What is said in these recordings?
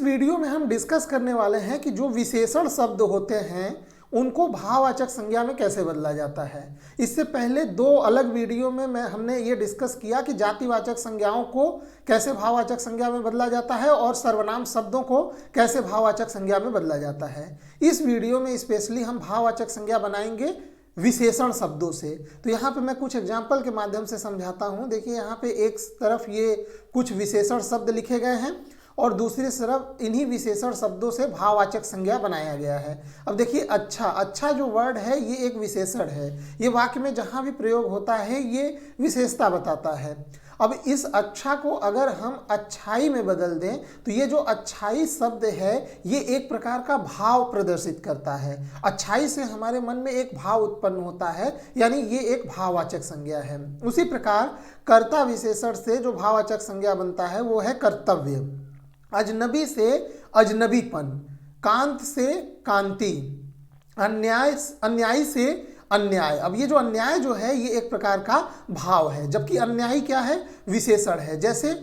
इस वीडियो में हम डिस्कस करने वाले हैं कि जो विशेषण शब्द होते हैं उनको भाववाचक संज्ञा में कैसे बदला जाता है। इससे पहले दो अलग वीडियो में हमने ये डिस्कस किया कि जातिवाचक संज्ञाओं को कैसे भाववाचक संज्ञा में बदला जाता है और सर्वनाम शब्दों को कैसे भाववाचक संज्ञा में बदला जाता है। इस वीडियो में स्पेशली हम भाववाचक संज्ञा बनाएंगे विशेषण शब्दों से। तो यहाँ पे मैं कुछ एग्जाम्पल के माध्यम से समझाता हूँ। देखिए यहाँ पे एक तरफ ये कुछ विशेषण शब्द लिखे गए हैं और दूसरी तरफ इन्हीं विशेषण शब्दों से भाववाचक संज्ञा बनाया गया है। अब देखिए अच्छा जो वर्ड है ये एक विशेषण है। ये वाक्य में जहाँ भी प्रयोग होता है ये विशेषता बताता है। अब इस अच्छा को अगर हम अच्छाई में बदल दें तो ये जो अच्छाई शब्द है ये एक प्रकार का भाव प्रदर्शित करता है। अच्छाई से हमारे मन में एक भाव उत्पन्न होता है, यानी ये एक भाववाचक संज्ञा है। उसी प्रकार कर्ता विशेषण से जो भाववाचक संज्ञा बनता है वो है कर्तव्य। अजनबी से अजनबीपन, कांत से कांति, अन्यायी से अन्याय। अब ये जो अन्याय जो है ये एक प्रकार का भाव है, जबकि अन्यायी क्या है, विशेषण है। जैसे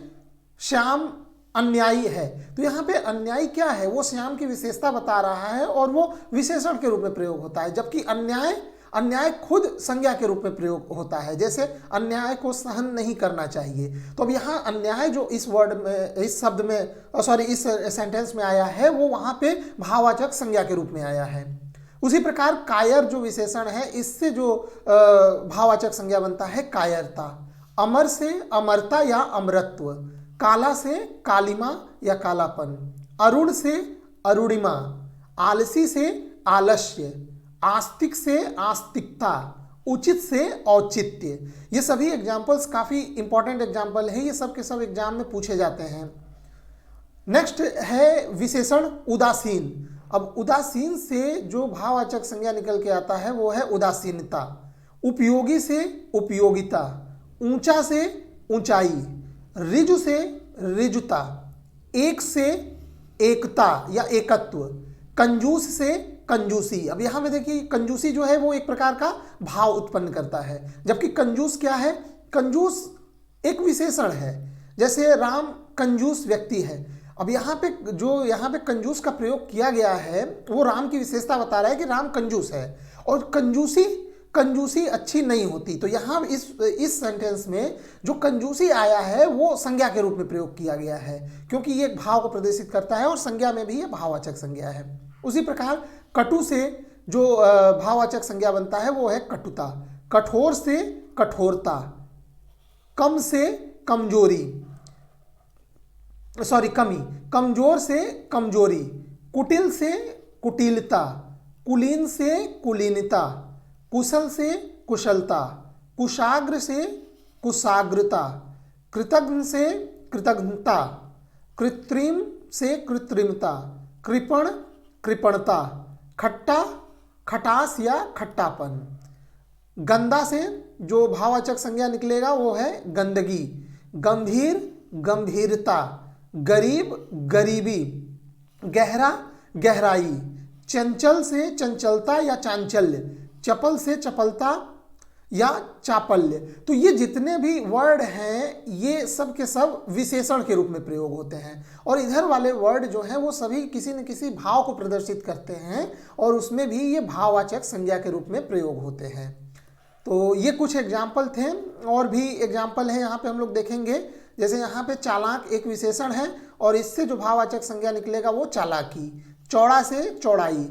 श्याम अन्यायी है तो यहाँ पे अन्यायी क्या है, वो श्याम की विशेषता बता रहा है और वो विशेषण के रूप में प्रयोग होता है। जबकि अन्याय खुद संज्ञा के रूप में प्रयोग होता है। जैसे अन्याय को सहन नहीं करना चाहिए। तो अब यहाँ अन्याय जो इस वर्ड में, इस शब्द में, इस सेंटेंस में आया है वो वहाँ पे भाववाचक संज्ञा के रूप में आया है। उसी प्रकार कायर जो विशेषण है इससे जो भाववाचक संज्ञा बनता है कायरता। अमर से अमरता या अमरत्व, काला से कालिमा या कालापन, अरुण से अरुणिमा, आलसी से आलस्य, आस्तिक से आस्तिकता, उचित से औचित्य। ये सभी एग्जाम्पल्स काफ़ी इंपॉर्टेंट एग्जाम्पल हैं। ये सब के सब एग्जाम में पूछे जाते हैं। नेक्स्ट है विशेषण उदासीन। अब उदासीन से जो भाववाचक संज्ञा निकल के आता है वो है उदासीनता। उपयोगी से उपयोगिता, ऊंचा से ऊंचाई, ऋजु से ऋजुता, एक से एकता या एकत्व, कंजूस से कंजूसी। अब यहाँ पे देखिए कंजूसी जो है वो एक प्रकार का भाव उत्पन्न करता है, जबकि कंजूस क्या है, कंजूस एक विशेषण है। जैसे राम कंजूस व्यक्ति है। अब यहाँ पे कंजूस का प्रयोग किया गया है वो राम की विशेषता बता रहा है कि राम कंजूस है, और कंजूसी अच्छी नहीं होती। तो यहाँ इस सेंटेंस में जो कंजूसी आया है वो संज्ञा के रूप में प्रयोग किया गया है, क्योंकि ये एक भाव को प्रदर्शित करता है और संज्ञा में भी ये भाववाचक संज्ञा है। उसी प्रकार कटु से जो भाववाचक संज्ञा बनता है वो है कटुता। कठोर से कठोरता, कम से कमजोरी, कमी, कमजोर से कमजोरी, कुटिल से कुटिलता, कुलीन से कुलीनता, कुशल से कुशलता, कुशाग्र से कुशाग्रता, कृतघ्न से कृतघ्नता, कृत्रिम से कृत्रिमता, कृपण कृपणता, खट्टा खटास या खट्टापन। गंदा से जो भाववाचक संज्ञा निकलेगा वो है गंदगी। गंभीर गंभीरता, गरीब गरीबी, गहरा गहराई, चंचल से चंचलता या चांचल्य, चपल से चपलता या चापल्य। तो ये जितने भी वर्ड हैं ये सब के सब विशेषण के रूप में प्रयोग होते हैं, और इधर वाले वर्ड जो हैं वो सभी किसी न किसी भाव को प्रदर्शित करते हैं और उसमें भी ये भाववाचक संज्ञा के रूप में प्रयोग होते हैं। तो ये कुछ एग्जाम्पल थे, और भी एग्जाम्पल हैं यहाँ पे हम लोग देखेंगे। जैसे यहाँ पे चालाक एक विशेषण है और इससे जो भाववाचक संज्ञा निकलेगा वो चालाकी। चौड़ा से चौड़ाई,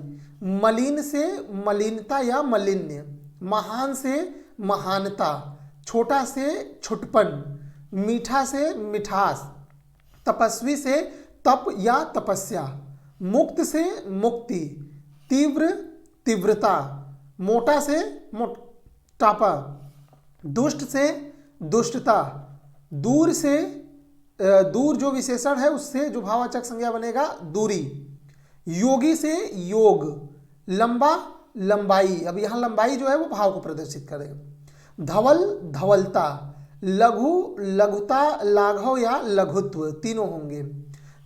मलिन से मलिनता या मलिन्य, महान से महानता, छोटा से छुटपन, मीठा से मिठास, तपस्वी से तप या तपस्या, मुक्त से मुक्ति, तीव्र तीव्रता, मोटा से मोटापा, दुष्ट से दुष्टता, दूर से दूर जो विशेषण है उससे जो भाववाचक संज्ञा बनेगा दूरी, योगी से योग, लंबा लंबाई। अब यहाँ लंबाई जो है वो भाव को प्रदर्शित करेगा। धवल धवलता, लघु लघुता, लाघव या लघुत्व, तीनों होंगे।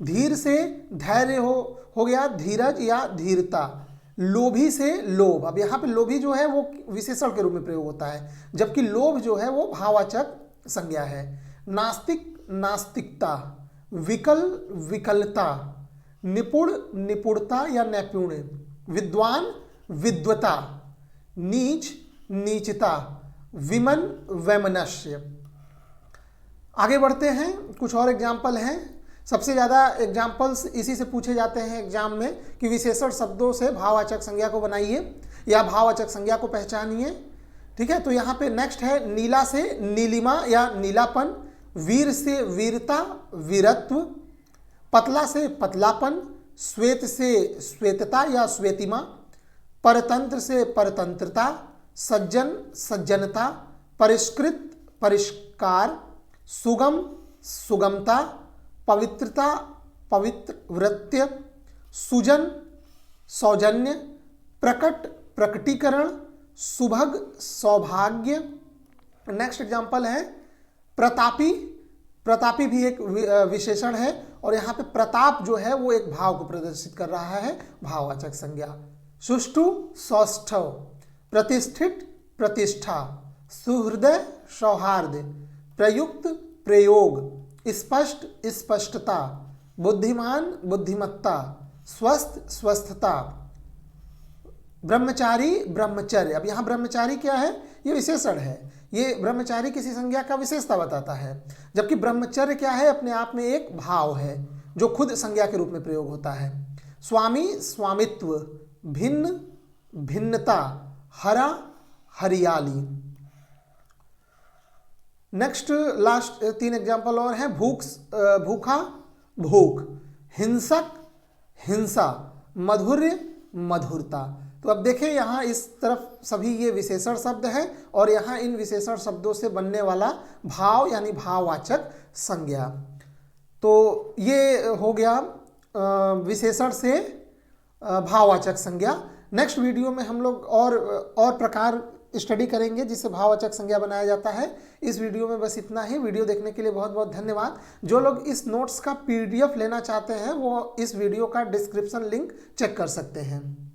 धीर से धैर्य हो गया धीरज या धीरता। लोभी से लोभ। अब यहाँ पे लोभी जो है वो विशेषण के रूप में प्रयोग होता है, जबकि लोभ जो है वो भाववाचक संज्ञा है। नास्तिक नास्तिकता, विकल विकलता, निपुण निपुणता या नैपुण्य, विद्वान विद्वता, नीच नीचता, विमन वैमनस्य। आगे बढ़ते हैं, कुछ और एग्जाम्पल हैं। सबसे ज़्यादा एग्जाम्पल्स इसी से पूछे जाते हैं एग्जाम में कि विशेषण शब्दों से भाववाचक संज्ञा को बनाइए या भाववाचक संज्ञा को पहचानिए। ठीक है, तो यहाँ पे नेक्स्ट है नीला से नीलिमा या नीलापन, वीर से वीरता वीरत्व, पतला से पतलापन, श्वेत से श्वेतता या श्वेतिमा, परतंत्र से परतंत्रता, सज्जन सज्जनता, परिष्कृत परिष्कार, सुगम सुगमता, पवित्रता पवित्रवृत्य, सुजन सौजन्य, प्रकट प्रकटीकरण, सुभग सौभाग्य। नेक्स्ट एग्जाम्पल है प्रतापी। प्रतापी भी एक विशेषण है और यहाँ पे प्रताप जो है वो एक भाव को प्रदर्शित कर रहा है, भाववाचक संज्ञा। सुष्ठु सौष्ठव, प्रतिष्ठित प्रतिष्ठा, सुहृदय सौहार्द, प्रयुक्त प्रयोग, स्पष्ट स्पष्टता, बुद्धिमान बुद्धिमत्ता, स्वस्थ स्वस्थता, ब्रह्मचारी ब्रह्मचर्य। अब यहाँ ब्रह्मचारी क्या है, ये विशेषण है, ये ब्रह्मचारी किसी संज्ञा का विशेषता बताता है, जबकि ब्रह्मचर्य क्या है, अपने आप में एक भाव है जो खुद संज्ञा के रूप में प्रयोग होता है। स्वामी स्वामित्व, भिन्न भिन्नता, हरा हरियाली। नेक्स्ट लास्ट 3 एग्जाम्पल और हैं, भूखा भूख, हिंसक हिंसा, मधुर्य मधुरता। तो अब देखें यहाँ इस तरफ सभी ये विशेषण शब्द हैं और यहाँ इन विशेषण शब्दों से बनने वाला भाव यानी भाववाचक संज्ञा। तो ये हो गया विशेषण से भाववाचक संज्ञा। नेक्स्ट वीडियो में हम लोग और प्रकार स्टडी करेंगे जिससे भाववाचक संज्ञा बनाया जाता है। इस वीडियो में बस इतना ही। वीडियो देखने के लिए बहुत बहुत धन्यवाद। जो लोग इस नोट्स का PDF लेना चाहते हैं वो इस वीडियो का डिस्क्रिप्शन लिंक चेक कर सकते हैं।